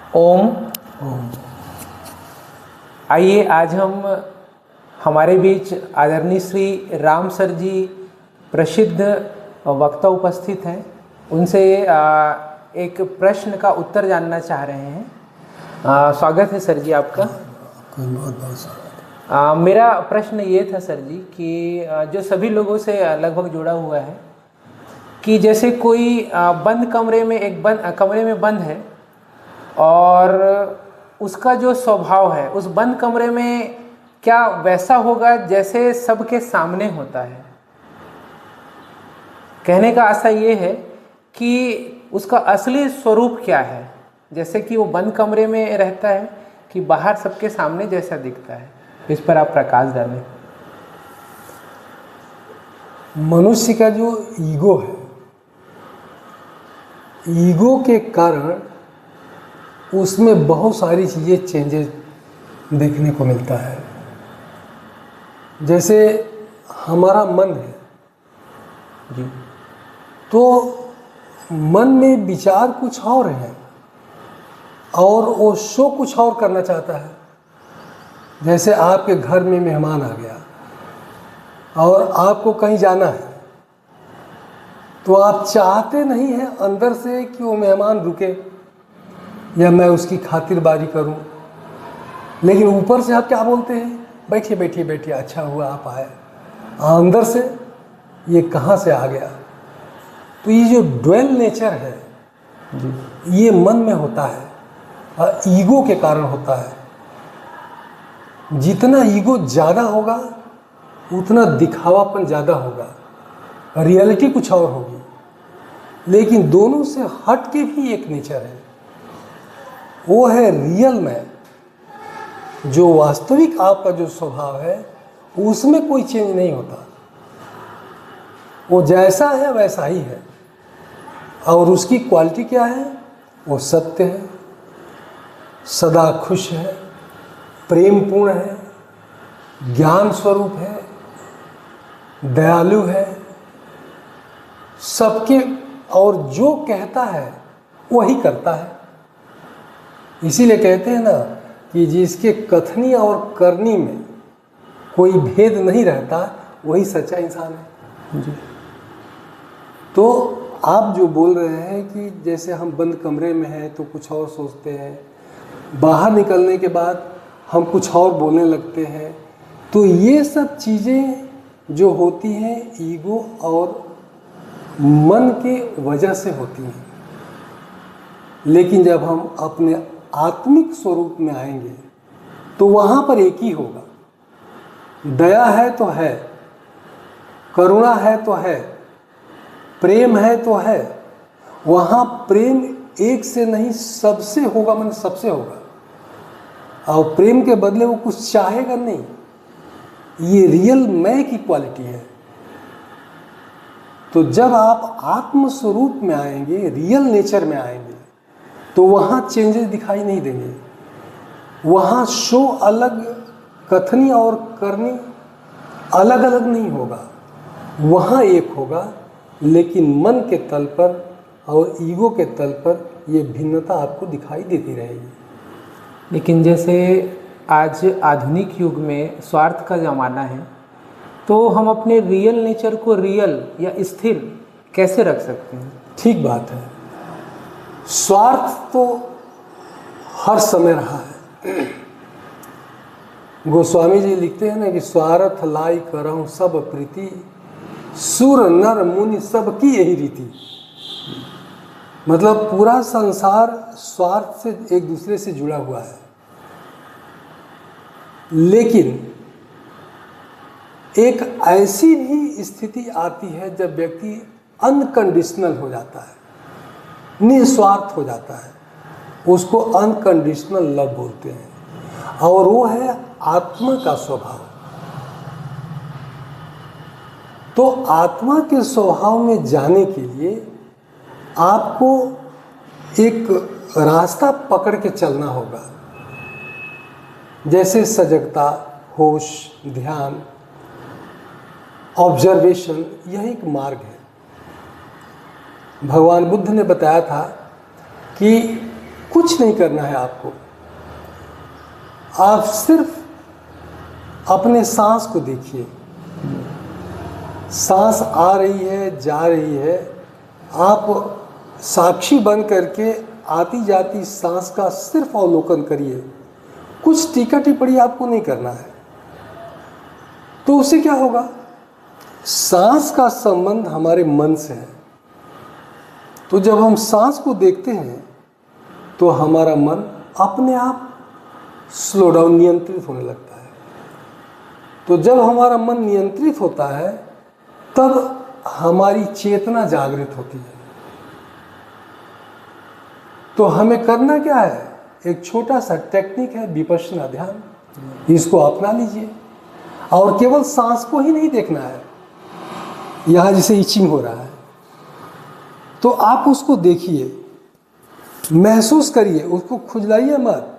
ओम। ओम। आइए आज हम हमारे बीच आदरणीय श्री राम सर जी प्रसिद्ध वक्ता उपस्थित हैं, उनसे एक प्रश्न का उत्तर जानना चाह रहे हैं। स्वागत है सर जी आपका। बहुत बहुत स्वागत। मेरा प्रश्न ये था सर जी कि जो सभी लोगों से लगभग जुड़ा हुआ है कि जैसे कोई बंद कमरे में कमरे में बंद है और उसका जो स्वभाव है उस बंद कमरे में क्या वैसा होगा जैसे सबके सामने होता है। कहने का आशा ये है कि उसका असली स्वरूप क्या है, जैसे कि वो बंद कमरे में रहता है कि बाहर सबके सामने जैसा दिखता है। इस पर आप प्रकाश डालें। मनुष्य का जो ईगो है, ईगो के कारण उसमें बहुत सारी चीज़ें चेंजेस देखने को मिलता है। जैसे हमारा मन है जी, तो मन में विचार कुछ और है और वो शो कुछ और करना चाहता है। जैसे आपके घर में मेहमान आ गया और आपको कहीं जाना है, तो आप चाहते नहीं हैं अंदर से कि वो मेहमान रुके या मैं उसकी खातिरदारी करूं, लेकिन ऊपर से आप क्या बोलते हैं, बैठिए बैठिए बैठिए, अच्छा हुआ आप आए। अंदर से ये कहाँ से आ गया। तो ये जो ड्वेल नेचर है ये मन में होता है और ईगो के कारण होता है। जितना ईगो ज़्यादा होगा उतना दिखावापन ज़्यादा होगा, रियलिटी कुछ और होगी। लेकिन दोनों से हट के भी एक नेचर है, वो है रियल में। जो वास्तविक आपका जो स्वभाव है उसमें कोई चेंज नहीं होता, वो जैसा है वैसा ही है। और उसकी क्वालिटी क्या है, वो सत्य है, सदा खुश है, प्रेमपूर्ण है, ज्ञान स्वरूप है, दयालु है, सबके और जो कहता है वही करता है। इसीलिए कहते हैं ना कि जिसके कथनी और करनी में कोई भेद नहीं रहता वही सच्चा इंसान है जी। तो आप जो बोल रहे हैं कि जैसे हम बंद कमरे में हैं तो कुछ और सोचते हैं, बाहर निकलने के बाद हम कुछ और बोलने लगते हैं, तो ये सब चीज़ें जो होती हैं ईगो और मन के वजह से होती हैं। लेकिन जब हम अपने आत्मिक स्वरूप में आएंगे तो वहाँ पर एक ही होगा। दया है तो है, करुणा है तो है, प्रेम है तो है। वहाँ प्रेम एक से नहीं सबसे होगा, मन सबसे होगा। और प्रेम के बदले वो कुछ चाहेगा नहीं। ये रियल मैं की क्वालिटी है। तो जब आप आत्म स्वरूप में आएंगे, रियल नेचर में आएंगे, तो वहाँ चेंजेस दिखाई नहीं देंगे। वहाँ शो अलग, कथनी और करनी अलग अलग नहीं होगा, वहाँ एक होगा। लेकिन मन के तल पर और ईगो के तल पर ये भिन्नता आपको दिखाई देती रहेगी। लेकिन जैसे आज आधुनिक युग में स्वार्थ का ज़माना है, तो हम अपने रियल नेचर को रियल या स्थिर कैसे रख सकते हैं? ठीक बात है। स्वार्थ तो हर समय रहा है। गोस्वामी जी लिखते हैं ना कि स्वार्थ लाई करऊं सब प्रीति, सुर नर मुनि सबकी यही रीति। मतलब पूरा संसार स्वार्थ से एक दूसरे से जुड़ा हुआ है। लेकिन एक ऐसी भी स्थिति आती है जब व्यक्ति अनकंडीशनल हो जाता है, निस्वार्थ हो जाता है, उसको अनकंडीशनल लव बोलते हैं। और वो है आत्मा का स्वभाव। तो आत्मा के स्वभाव में जाने के लिए आपको एक रास्ता पकड़ के चलना होगा। जैसे सजगता, होश, ध्यान, ऑब्जर्वेशन, यह एक मार्ग है। भगवान बुद्ध ने बताया था कि कुछ नहीं करना है आपको। आप सिर्फ अपने सांस को देखिए। सांस आ रही है, जा रही है। आप साक्षी बन करके आती जाती सांस का सिर्फ अवलोकन करिए। कुछ टीका टिप्पणी आपको नहीं करना है। तो उससे क्या होगा? सांस का संबंध हमारे मन से है। तो जब हम सांस को देखते हैं तो हमारा मन अपने आप स्लो डाउन, नियंत्रित होने लगता है। तो जब हमारा मन नियंत्रित होता है तब हमारी चेतना जागृत होती है। तो हमें करना क्या है? एक छोटा सा टेक्निक है विपश्यना ध्यान, इसको अपना लीजिए। और केवल सांस को ही नहीं देखना है। यहाँ जैसे इचिंग हो रहा है तो आप उसको देखिए, महसूस करिए, उसको खुजलाइए मत।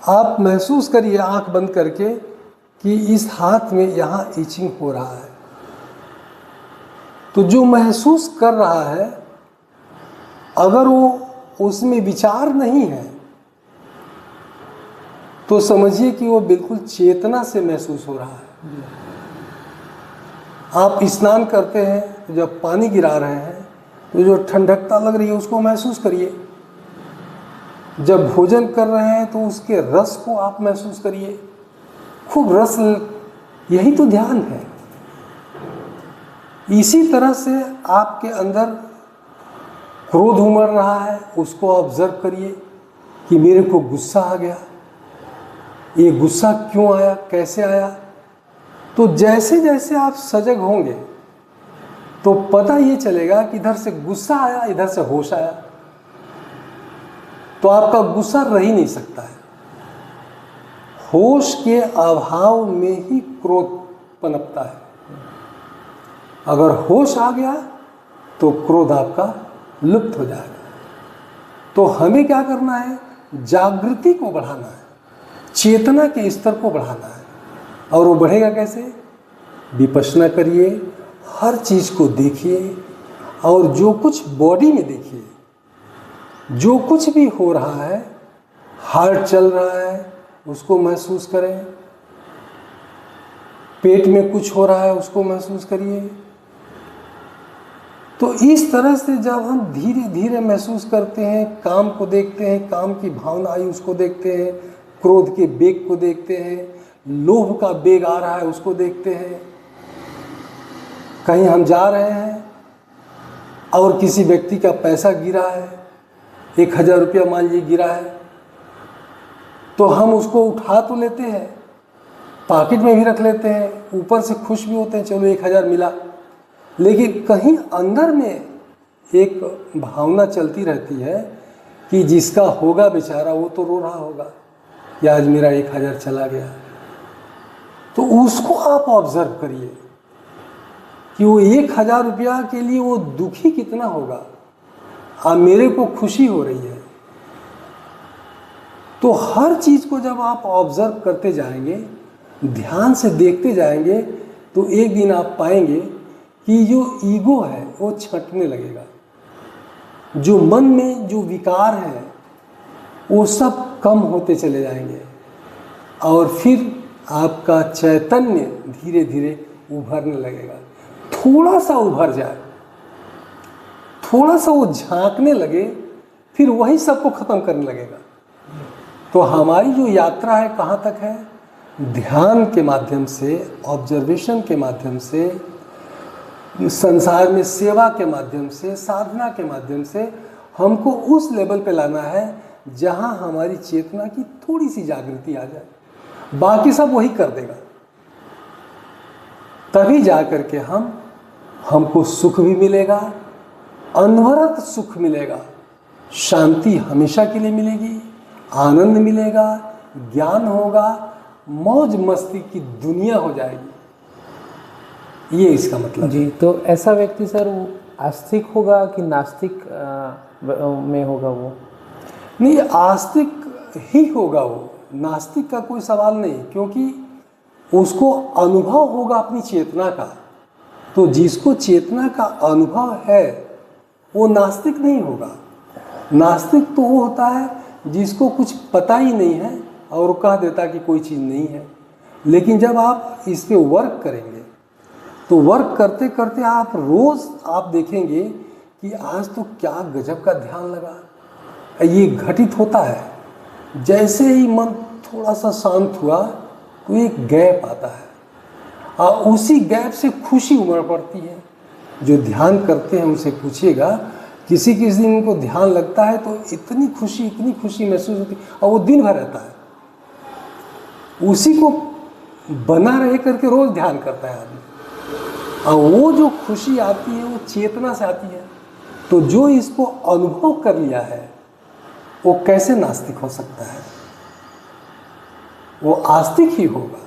आप महसूस करिए आंख बंद करके कि इस हाथ में यहाँ इचिंग हो रहा है। तो जो महसूस कर रहा है, अगर वो उसमें विचार नहीं है तो समझिए कि वो बिल्कुल चेतना से महसूस हो रहा है। आप स्नान करते हैं तो जब पानी गिरा रहे हैं तो जो ठंडकता लग रही है उसको महसूस करिए। जब भोजन कर रहे हैं तो उसके रस को आप महसूस करिए, खूब रस। यही तो ध्यान है। इसी तरह से आपके अंदर क्रोध उमड़ रहा है, उसको ऑब्जर्व करिए कि मेरे को गुस्सा आ गया। ये गुस्सा क्यों आया, कैसे आया? तो जैसे जैसे आप सजग होंगे तो पता ये चलेगा कि इधर से गुस्सा आया, इधर से होश आया। तो आपका गुस्सा रह ही नहीं सकता है। होश के अभाव में ही क्रोध पनपता है। अगर होश आ गया तो क्रोध आपका लुप्त हो जाएगा। तो हमें क्या करना है? जागृति को बढ़ाना है, चेतना के स्तर को बढ़ाना है। और वो बढ़ेगा कैसे? विपश्यना करिए, हर चीज को देखिए और जो कुछ बॉडी में देखिए, जो कुछ भी हो रहा है, हार्ट चल रहा है उसको महसूस करें, पेट में कुछ हो रहा है उसको महसूस करिए। तो इस तरह से जब हम धीरे धीरे महसूस करते हैं, काम को देखते हैं, काम की भावना आई उसको देखते हैं, क्रोध के बेग को देखते हैं, लोभ का बेग आ रहा है उसको देखते हैं, कहीं हम जा रहे हैं और किसी व्यक्ति का पैसा गिरा है, 1000 रुपया मान लीजिए गिरा है, तो हम उसको उठा तो लेते हैं, पॉकेट में भी रख लेते हैं, ऊपर से खुश भी होते हैं, चलो 1000 मिला। लेकिन कहीं अंदर में एक भावना चलती रहती है कि जिसका होगा बेचारा वो तो रो रहा होगा कि आज मेरा 1000 चला गया। तो उसको आप ऑब्जर्व करिए कि वो 1000 रुपया के लिए वो दुखी कितना होगा, अब मेरे को खुशी हो रही है। तो हर चीज को जब आप ऑब्जर्व करते जाएंगे, ध्यान से देखते जाएंगे, तो एक दिन आप पाएंगे कि जो ईगो है वो छंटने लगेगा। जो मन में जो विकार है वो सब कम होते चले जाएंगे और फिर आपका चैतन्य धीरे धीरे उभरने लगेगा। थोड़ा सा उभर जाए, थोड़ा सा वो झांकने लगे, फिर वही सबको खत्म करने लगेगा। तो हमारी जो यात्रा है कहाँ तक है? ध्यान के माध्यम से, ऑब्जर्वेशन के माध्यम से, संसार में सेवा के माध्यम से, साधना के माध्यम से हमको उस लेवल पे लाना है जहां हमारी चेतना की थोड़ी सी जागृति आ जाए। बाकी सब वही कर देगा। तभी जाकर के हमको सुख भी मिलेगा, अनवरत सुख मिलेगा, शांति हमेशा के लिए मिलेगी, आनंद मिलेगा, ज्ञान होगा, मौज मस्ती की दुनिया हो जाएगी। ये इसका मतलब जी। तो ऐसा व्यक्ति सर वो आस्तिक होगा कि नास्तिक में होगा? वो नहीं, आस्तिक ही होगा वो, नास्तिक का कोई सवाल नहीं, क्योंकि उसको अनुभव होगा अपनी चेतना का। तो जिसको चेतना का अनुभव है वो नास्तिक नहीं होगा। नास्तिक तो वो होता है जिसको कुछ पता ही नहीं है और कह देता कि कोई चीज़ नहीं है। लेकिन जब आप इस पे वर्क करेंगे तो वर्क करते करते आप रोज़ आप देखेंगे कि आज तो क्या गजब का ध्यान लगा। ये घटित होता है जैसे ही मन थोड़ा सा शांत हुआ तो एक गैप आता है और उसी गैप से खुशी उमड़ पड़ती है। जो ध्यान करते हैं उनसे पूछिएगा, किसी किसी दिन उनको ध्यान लगता है तो इतनी खुशी महसूस होती है और वो दिन भर रहता है। उसी को बना रह करके रोज ध्यान करता है आदमी और वो जो खुशी आती है वो चेतना से आती है। तो जो इसको अनुभव कर लिया है वो कैसे नास्तिक हो सकता है? वो आस्तिक ही होगा।